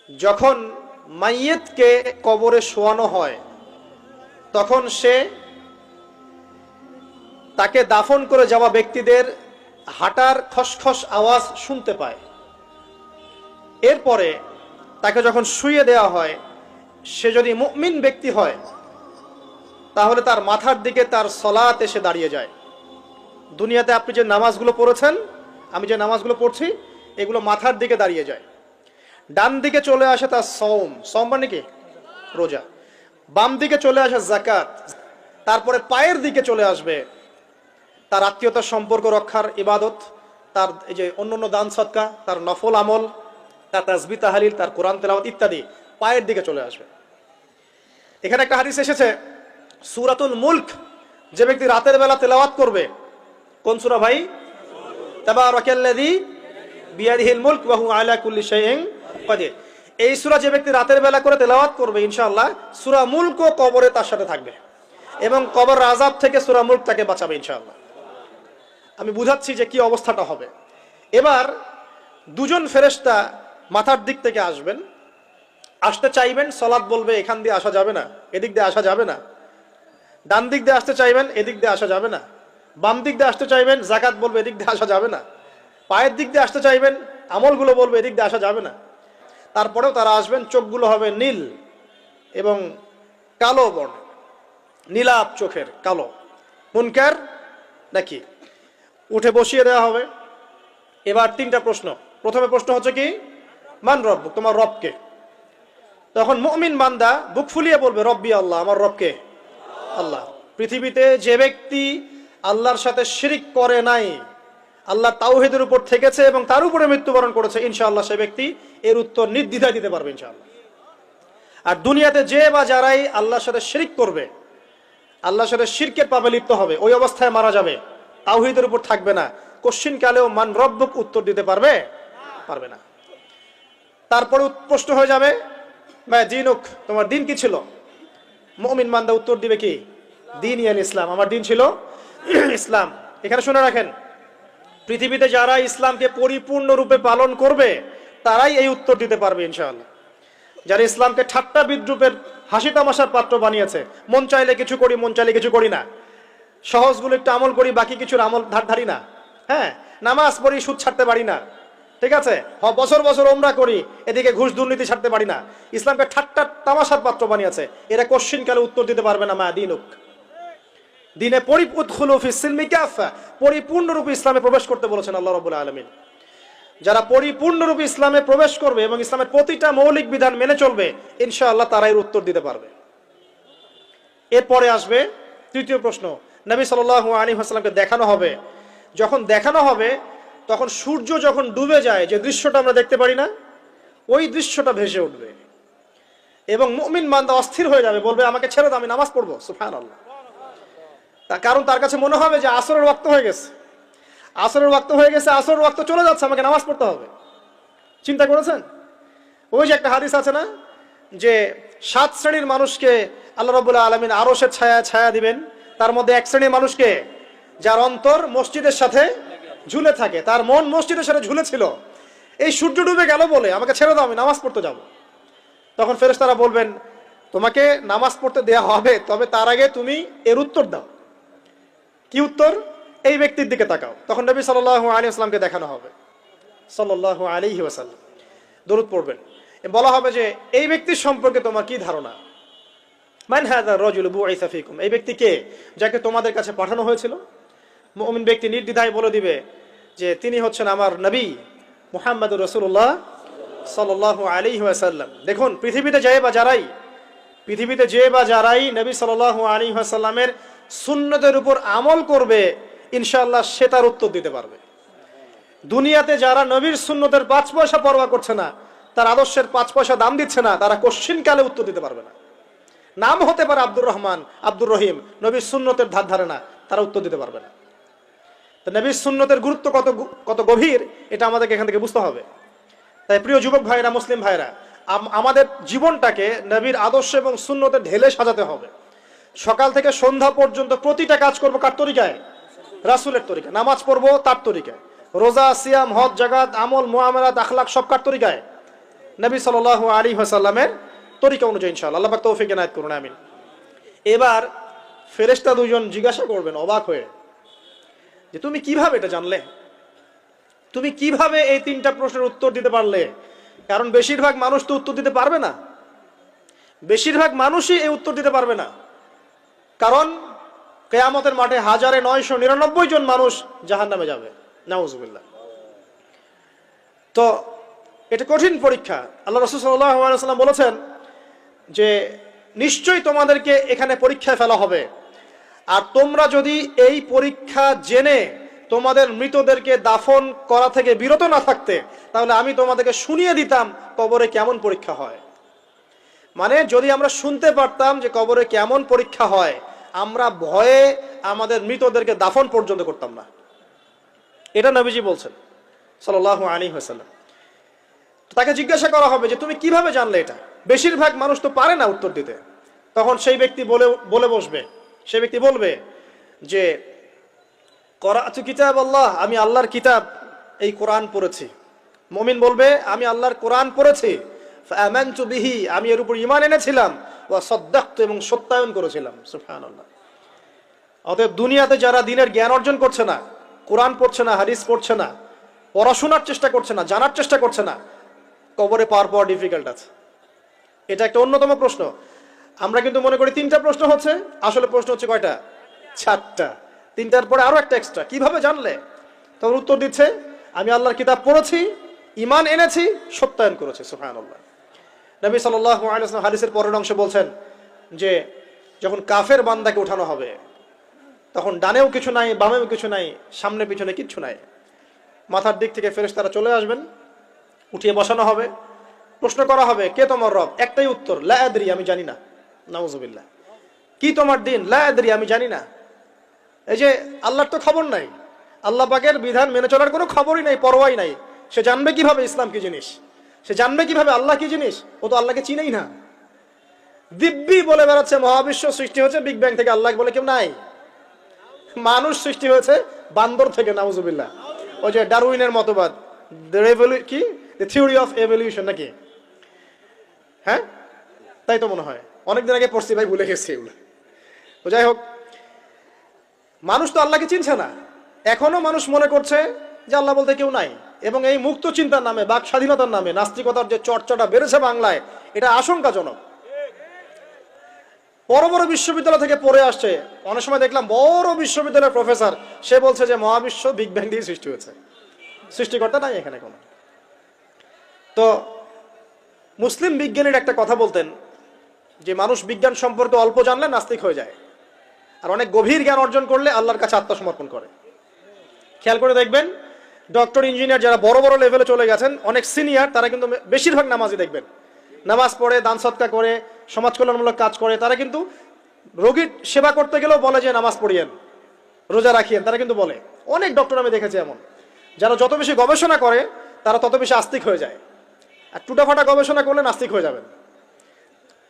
যখন মাইয়েতকে কবরে শোয়ানো হয় তখন সে তাকে দাফন করে যাওয়া ব্যক্তিদের হাঁটার খসখস আওয়াজ শুনতে পায়। এরপরে তাকে যখন শুইয়ে দেওয়া হয়, সে যদি মুমিন ব্যক্তি হয় তাহলে তার মাথার দিকে তার সলাত এসে দাঁড়িয়ে যায়। দুনিয়াতে আপনি যে নামাজগুলো পড়েছেন, আমি যে নামাজগুলো পড়ছি, এগুলো মাথার দিকে দাঁড়িয়ে যায়। ডান দিকে চলে আসে তার সওম মানে কি রোজা, বাম দিকে চলে আসে যাকাত, তারপরে পায়ের দিকে চলে আসবে তার আত্মীয়তার সম্পর্ক রক্ষার ইবাদত, তার এই যে অন্যান্য দান সদকা, তার নফল আমল, তার তাসবিহ তাহলিল, তার কোরআন তেলাওয়াত ইত্যাদি পায়ের দিকে চলে আসবে। এখানে একটা হাদিস এসেছে, সূরাতুল মুলক যে ব্যক্তি রাতের বেলা তেলাওয়াত করবে, কোন সূরা ভাই? তাবারাকাল্লাযী বিয়াদিহিল মুলক ওয়া হুয়া আলা কুল্লি শাইইন কাদির। এই সূরা যে ব্যক্তি রাতের বেলা করে তেলাওয়াত করবে, ইনশাআল্লাহ সূরা মুলকও কবরে তার সাথে থাকবে এবং কবর আযাব থেকে সূরা মুলক তাকে বাঁচাবে ইনশাআল্লাহ। আমি বুঝাচ্ছি যে কি অবস্থাটা হবে। এবার দুজন ফেরেশতা মাথার দিক থেকে আসবেন, আসতে চাইবেন, সালাত বলবে এখান দিয়ে আসা যাবে না, এদিক দিয়ে আসা যাবে না। ডান দিক দিয়ে আসতে চাইবেন, এদিক দিয়ে আসা যাবে না। বাম দিক দিয়ে আসতে চাইবেন, যাকাত বলবে এদিক দিয়ে আসা যাবে না। পায়ের দিক দিয়ে আসতে চাইবেন, আমলগুলো বলবে এদিক দিয়ে আসা যাবে না। তারপরেও তারা আসবেন, চোখগুলো হবে নীল এবং কালো বর্ণ, নীলাপ চোখের কালো। মুনকার নাকি? উঠে বসিয়ে দেওয়া হবে। এবার তিনটা প্রশ্ন। প্রথমে প্রশ্ন হচ্ছে কি, মান রব্বুক, তোমার রবকে? তখন মুমিন বান্দা বুক ফুলিয়ে বলবে রব্বি আল্লাহ, আমার রবকে আল্লাহ। পৃথিবীতে যে ব্যক্তি আল্লাহর সাথে শিরিক করে নাই, আল্লাহ তাওহীদের উপর থেকেছে এবং তার উপরে মৃত্যুবরণ করেছে, ইনশাআল্লাহ সে ব্যক্তি এর উত্তর নির্দ্বিধায় দিতে পারবে ইনশাআল্লাহ। আর দুনিয়াতে যে বা যারাই আল্লাহর সাথে শিরিক করবে, আল্লাহর সাথে শিরকের পাপে লিপ্ত হবে, ওই অবস্থায় মারা যাবে, তাওহীদের উপর থাকবে না, কোশ্চিন কালেও মান রব্বুক উত্তর দিতে পারবে না। তারপরে প্রশ্ন হয়ে যাবে মা দিনুক, তোমার দিন কি ছিল? মুমিন বান্দা উত্তর দিবে কি, দিন ইয়াল ইসলাম, আমার দিন ছিল ইসলাম। এখানে শুনে রাখেন, পৃথিবীতে যারা ইসলামকে পরিপূর্ণরূপে পালন করবে তারাই এই উত্তর দিতে পারবে ইনশাআল্লাহ। যারা ইসলামকে ঠাট্টা বিদ্রুপের হাসি তামাশার পাত্র বানিয়েছে, মন চাইলে কিছু করি, মন চাইলে কিছু করি না, সহজগুলো একটু আমল করি, বাকি কিছুর আমল ধারি না, হ্যাঁ, নামাজ পড়ি, সুদ ছাড়তে পারি না, ঠিক আছে, বছর বছর ওমরা করি, এদিকে ঘুষ দুর্নীতি ছাড়তে পারি না, ইসলামকে ঠাট্টা তামাশার পাত্র বানিয়েছে, এরা কোশ্চিন কালে উত্তর দিতে পারবে না মা দিনুক, দিনে পরিপূর্ণরূপে ইসলামে প্রবেশ করতে বলেছেন আল্লাহ রাব্বুল আলামিন। যারা পরিপূর্ণরূপে ইসলামে প্রবেশ করবে এবং ইসলামের প্রতিটা মৌলিক বিধান মেনে চলবে, ইনশাআল্লাহ তারা এর উত্তর দিতে পারবে। এরপরে আসবে তৃতীয় প্রশ্ন, নবী সাল্লাল্লাহু আলাইহি ওয়াসাল্লামকে দেখানো হবে। যখন দেখানো হবে তখন সূর্য যখন ডুবে যায়, যে দৃশ্যটা আমরা দেখতে পারি না, ওই দৃশ্যটা ভেসে উঠবে এবং মুমিন বান্দা অস্থির হয়ে যাবে, বলবে আমাকে ছেড়ে দাও, আমি নামাজ পড়বো। সুবহানাল্লাহ। তার কারণ তার কাছে মনে হবে যে আসরের ওয়াক্ত হয়ে গেছে, আসরের ওয়াক্ত হয়ে গেছে, আসরের ওয়াক্ত চলে যাচ্ছে, আমাকে নামাজ পড়তে হবে। চিন্তা করেছেন? ওই যে একটা হাদিস আছে না, যে 7 শ্রেণীর মানুষকে আল্লাহ রাব্বুল আলামিন আরশের ছায়া দিবেন। তার মধ্যে এক শ্রেণীর মানুষকে, যার অন্তর মসজিদের সাথে ঝুলে থাকে, তার মন মসজিদের সাথে ঝুলেছিল, এই সূর্য ডুবে গেল বলে আমাকে ছেড়ে দাও, আমি নামাজ পড়তে যাব। তখন ফেরেশতারা বলবেন তোমাকে নামাজ পড়তে দেয়া হবে, তবে তার আগে তুমি এর উত্তর দাও। কি উত্তর? এই ব্যক্তির দিকে তাকাও। তখন নবী সাল্লাল্লাহু আলাইহি ওয়াসাল্লামকে দেখানো হবে, সাল্লাল্লাহু আলাইহি ওয়াসাল্লাম দরুদ পড়বেন। বলা হবে যে এই ব্যক্তির সম্পর্কে তোমার কি ধারণা? মান হাযা রাজুল বুইসা ফীকুম, এই ব্যক্তি কে, যাকে তোমাদের কাছে পাঠানো হয়েছিল? মুমিন ব্যক্তি নির্দ্বিধায় বলে দিবে যে তিনি হচ্ছেন আমার নবী মুহাম্মদুর রাসূলুল্লাহ সাল্লাল্লাহু আলাইহি ওয়াসাল্লাম। দেখুন, পৃথিবীতে যে বা যারাই নবী সাল্লাল্লাহু আলাইহি ওয়াসাল্লামের সুন্নতের উপর আমল করবে, ইনশাআল্লাহ সে তার উত্তর দিতে পারবে। দুনিয়াতে যারা নবীর সুন্নতের 5 পয়সা পরোয়া করছে না, তার আদর্শের 5 পয়সা দাম দিচ্ছে না, তারা কোশ্চিন কালে উত্তর দিতে পারবে না। নাম হতে পারে আব্দুর রহমান, আব্দুর রহিম, নবীর সুন্নতের ধার ধারে না, তারা উত্তর দিতে পারবে না। তো নবীর সুন্নতের গুরুত্ব কত গভীর, এটা আমাদেরকে এখান থেকে বুঝতে হবে। তাই প্রিয় যুবক ভাইরা, মুসলিম ভাইরা, আমাদের জীবনটাকে নবীর আদর্শ এবং সুন্নতের ঢেলে সাজাতে হবে। সকাল থেকে সন্ধ্যা পর্যন্ত প্রতিটা কাজ করবো কার তরিকায়? রাসূলের তরিকায়। নামাজ পড়বো তার তরিকায়, রোজা, সিয়াম, হজ, জাকাত, আমল, মুআমালাত, আখলাক সব কার তরিকায়? নবী সাল্লাল্লাহু আলাইহি ওয়াসাল্লামের তরিকা অনুযায়ী ইনশাআল্লাহ। আল্লাহ পাক তৌফিক এনায়েত করুন, আমিন। এবার ফেরেশতা দুজন জিজ্ঞাসা করবেন অবাক হয়ে যে তুমি কিভাবে এটা জানলে, তুমি কিভাবে এই তিনটা প্রশ্নের উত্তর দিতে পারলে? কারণ বেশিরভাগ মানুষ তো উত্তর দিতে পারবে না, বেশিরভাগ মানুষই এই উত্তর দিতে পারবে না। কারণ কিয়ামতের মাঠে 1999 জন মানুষ জাহান্নামে যাবে, নাউজুবিল্লাহ। তো এটা কঠিন পরীক্ষা। আল্লাহ রাসূল সাল্লাল্লাহু আলাইহি ওয়াসাল্লাম বলেছেন যে নিশ্চয়ই তোমাদেরকে এখানে পরীক্ষায় ফেলা হবে, আর তোমরা যদি এই পরীক্ষা জেনে তোমাদের মৃতদেরকে দাফন করা থেকে বিরত না থাকতে, তাহলে আমি তোমাদেরকে শুনিয়ে দিতাম কবরে কেমন পরীক্ষা হয়। মানে যদি আমরা শুনতে পারতাম যে কবরে কেমন পরীক্ষা হয়, আমরা ভয়ে আমাদের মৃতদেরকে দাফন পর্যন্ত করতাম না। এটা নবীজি বলছেন সাল্লাল্লাহু আলাইহি ওয়াসাল্লাম। তাকে জিজ্ঞাসা করা হবে যে তুমি কিভাবে জানলে এটা? বেশিরভাগ মানুষ তো পারে না উত্তর দিতে। তখন সেই ব্যক্তি বলে বসবে, সেই ব্যক্তি বলবে যে করাতু কিতাব আল্লাহ, আমি আল্লাহর কিতাব এই কোরআন পড়েছি। মুমিন বলবে আমি আল্লাহর কোরআন পড়েছি, ফাআমানতু বিহি, আমি এর উপর ঈমান এনেছিলাম, ওয়া সাদ্দাকতু, এবং সত্যায়ন করেছিলাম। সুবহানাল্লাহ। অতএব দুনিয়াতে যারা দ্বীনের জ্ঞান অর্জন করছে না, কোরআন পড়ছে না, হাদিস পড়ছে না, পড়াশোনার চেষ্টা করছে না, জানার চেষ্টা করছে না, কবরে পাওয়ার ডিফিকাল্ট আছে। এটা একটা অন্যতম প্রশ্ন। আমরা কিন্তু মনে করি তিনটা প্রশ্ন হচ্ছে, আসলে প্রশ্ন হচ্ছে কয়টা? 4টা। তিনটার পরে আরো একটা এক্সট্রা। কিভাবে জানলে? তখন উত্তর দিচ্ছে আমি আল্লাহর কিতাব পড়েছি, ঈমান এনেছি, সত্যায়ন করেছি। সুবহানাল্লাহ। নবী সাল্লাল্লাহু আলাইহি ওয়াসাল্লাম হাদিসের পরের অংশে বলছেন যে যখন কাফের বান্দাকে উঠানো হবে, তখন ডানেও কিছু নাই, বামেও কিছু নাই, সামনে পিছনে কিচ্ছু নাই। মাথার দিক থেকে ফেরেশতারা চলে আসবেন, উঠিয়ে বসানো হবে, প্রশ্ন করা হবে কে তোমার রব? একটাই উত্তর, লা আদরি, আমি জানি না। নাউজুবিল্লাহ। কি তোমার দিন? লা আদরি, আমি জানি না। এই যে আল্লাহর তো খবর নাই, আল্লাহ পাকের বিধান মেনে চলার কোনো খবরই নাই, পরোয়াই নাই। সে জানবে কিভাবে ইসলাম কি জিনিস? সে জানবে কিভাবে আল্লাহ কি জিনিস? ও তো আল্লাহকে চিনেই না। দিব্যি বলে বেড়াচ্ছে মহাবিশ্ব সৃষ্টি হয়েছে বিগ ব্যাং থেকে, আল্লাহ বলে কেউ নাই। মানুষ সৃষ্টি হয়েছে বান্দর থেকে, নাউজুবিল্লাহ। ওই যে ডারউইনের মতবাদ, কি থিওরি অফ এভলিউশন নাকি? হ্যাঁ, তাই তো মনে হয়। অনেকদিন আগে পড়ছি ভাই, ভুলে গেছি এগুলো। তো যাই হোক, মানুষ তো আল্লাহকে চিনছে না। এখনো মানুষ মনে করছে যে আল্লাহ বলতে কেউ নাই। এবং এই মুক্ত চিন্তার নামে, বাক স্বাধীনতার নামে নাস্তিকতার যে চর্চাটা বেড়েছে বাংলায়, এটা আশঙ্কাজনক। বড় বড় বিশ্ববিদ্যালয় থেকে পড়ে আসছে, অনেক সময় দেখলাম বড় বিশ্ববিদ্যালয়ের প্রফেসর, সে বলছে যে মহাবিশ্ব বিগ ব্যাং দিয়ে সৃষ্টি হয়েছে, সৃষ্টিকর্তা নাই এখানে কোনো। তো মুসলিম বিজ্ঞানীর একটা কথা বলতেন যে মানুষ বিজ্ঞান সম্পর্কে অল্প জানলে নাস্তিক হয়ে যায়, আর অনেক গভীর জ্ঞান অর্জন করলে আল্লাহর কাছে আত্মসমর্পণ করে। খেয়াল করে দেখবেন, ডক্টর, ইঞ্জিনিয়ার যারা বড় বড় লেভেলে চলে গেছেন, অনেক সিনিয়র, তারা কিন্তু বেশিরভাগ নামাজি দেখবেন, নামাজ পড়ে, দান সৎকা করে, সমাজ কল্যাণমূলক কাজ করে। তারা কিন্তু রোগীর সেবা করতে গেলেও বলে যে নামাজ পড়িয়েন, রোজা রাখিয়েন, তারা কিন্তু বলে। অনেক ডক্টর আমি দেখেছি এমন, যারা যত বেশি গবেষণা করে তারা তত বেশি আস্তিক হয়ে যায়। আর টুটাফাটা গবেষণা করলে নাস্তিক হয়ে যাবেন।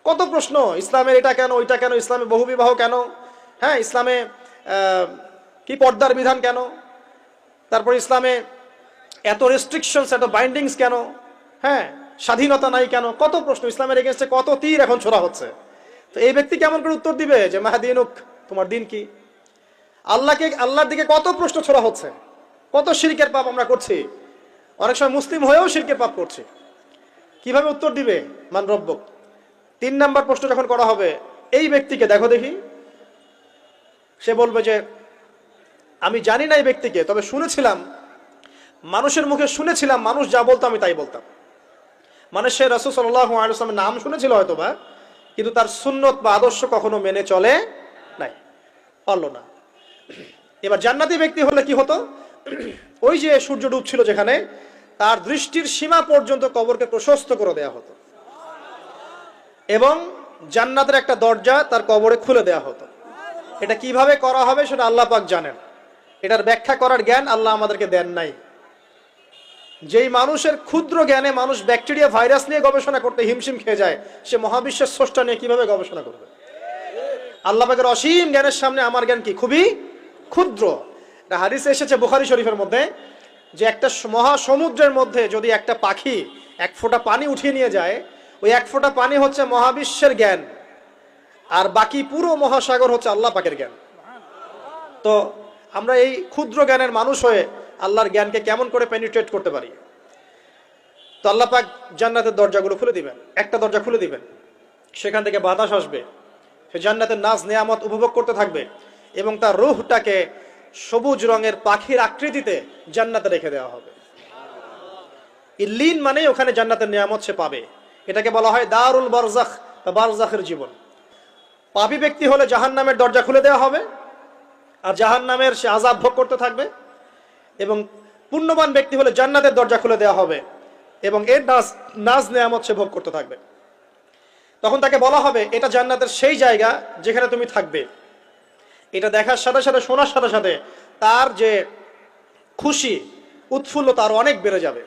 কত প্রশ্ন, ইসলামের এটা কেন, ওইটা কেন, ইসলামে বহুবিবাহ কেন, হ্যাঁ, ইসলামে কি পর্দার বিধান কেন, তারপর ইসলামে এত রেস্ট্রিকশনস, এত বাইন্ডিংস কেন, হ্যাঁ, স্বাধীনতা নাই কেন, কত প্রশ্ন। ইসলামের এগেইনস্টে কত তীর এখন ছোড়া হচ্ছে। তো এই ব্যক্তি কেমন করে উত্তর দিবে যে মাহদিনুক, তোমার দিন কি? আল্লাহর দিকে কত প্রশ্ন ছোড়া হচ্ছে, কত শিরকের পাপ আমরা করছি, অনেক সময় মুসলিম হয়েও শিরকের পাপ করছি। কিভাবে উত্তর দিবে মান রব্বক? 3 নাম্বার প্রশ্ন যখন করা হবে, এই ব্যক্তিকে দেখো দেখি, সে বলবে যে আমি জানি না এই ব্যক্তিকে, তবে শুনেছিলাম, মানুষের মুখে শুনেছিলাম, মানুষ যা বলতো আমি তাই বলতাম। মানে সে রাসূল সাল্লাল্লাহু আলাইহি ওয়াসাল্লামের নাম শুনেছিল হয়তোবা, কিন্তু তার সুন্নত বা আদর্শ কখনো মেনে চলে নাই, পারল না। এবার জান্নাতি ব্যক্তি হলে কি হতো? ওই যে সূর্য ডুবছিল যেখানে, তার দৃষ্টির সীমা পর্যন্ত কবরকে প্রশস্ত করে দেয়া হতো, এবং জান্নাতের একটা দরজা তার কবরে খুলে দেয়া হতো। এটা কিভাবে করা হবে সেটা আল্লাহ পাক জানেন, এটার ব্যাখ্যা করার জ্ঞান আল্লাহ আমাদেরকে দেন নাই। যেই মানুষের ক্ষুদ্র জ্ঞানে মানুষ ব্যাকটেরিয়া, ভাইরাস নিয়ে গবেষণা করতে হিমশিম খেয়ে যায়, সে মহাবিশ্বের স্রষ্টা নিয়ে কিভাবে গবেষণা করবে? আল্লাহ পাকের অসীম জ্ঞানের সামনে আমার জ্ঞান কি? খুবই ক্ষুদ্র। এটা হাদিসে এসেছে বুখারী শরীফের মধ্যে, যে একটা মহাসমুদ্রের মধ্যে যদি একটা পাখি এক ফোঁটা পানি উঠিয়ে নিয়ে যায়, ওই এক ফোঁটা পানি হচ্ছে মহাবিশ্বের জ্ঞান, আর বাকি পুরো মহাসাগর হচ্ছে আল্লাহ পাকের জ্ঞান। তো আমরা এই ক্ষুদ্র জ্ঞানের মানুষ হয়ে আল্লাহর জ্ঞানকে কেমন করে পেনিট্রেট করতে পারি? তো আল্লাহ পাক জান্নাতের দরজাগুলো খুলে দিবেন, একটা দরজা খুলে দিবেন, সেখান থেকে বাতাস আসবে, সে জান্নাতের নাজ নিয়ামত উপভোগ করতে থাকবে এবং তার রূহটাকে সবুজ রঙের পাখির আকৃতিতে জান্নাতে রেখে দেওয়া হবে। ইল্লিন মানে ওখানে জান্নাতের নিয়ামত সে পাবে। এটাকে বলা হয় দারুল বারজাখ বা বারজাখের জীবন। পাপী ব্যক্তি হলে জাহান্নামের দরজা খুলে দেওয়া হবে আর জাহান্নামের সে আযাব ভোগ করতে থাকবে, এবং পুণ্যবান ব্যক্তি হলে জান্নাতের দরজা খুলে দেওয়া হবে এবং এর নাজ নিয়ামত সে ভোগ করতে থাকবে। তখন তাকে বলা হবে এটা জান্নাতের সেই জায়গা যেখানে তুমি থাকবে। এটা দেখার সাথে সাথে, শোনার সাথে সাথে তার যে খুশি উৎফুল্লতা আরো অনেক বেড়ে যাবে।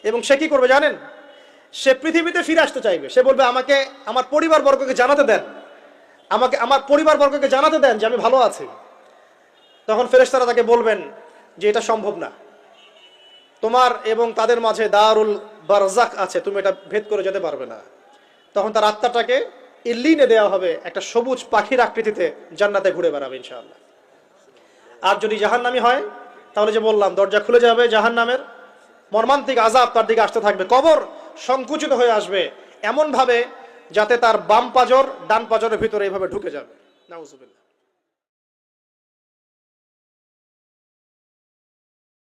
এবং সে কি করবে জানেন? সে পৃথিবীতে ফিরে আসতে চাইবে। সে বলবে আমাকে আমার পরিবারবর্গকে জানাতে দেন, আমাকে আমার পরিবারবর্গকে জানাতে দেন যে আমি ভালো আছি। তখন ফেরেশতারা তাকে বলবেন যে এটা সম্ভব না, তোমার এবং তাদের মাঝে দারুল বারজাখ আছে, তুমি এটা ভেদ করে যেতে পারবে না। তখন তার আত্মাটাকে ইল্লিনে দেওয়া হবে, একটা সবুজ পাখির আকৃতিতে জান্নাতে ঘুরে বেড়াবে ইনশাআল্লাহ। আর যদি জাহান্নামী হয় তাহলে যে বললাম দরজা খুলে যাবে, জাহান্নামের মর্মান্তিক আযাব তার দিকে আসতে থাকবে, কবর সংকুচিত হয়ে আসবে এমন ভাবে যাতে তার বাম পাজর ডান পাজরের ভিতরে এইভাবে ঢুকে যাবে। নাউজুবিল্লাহ।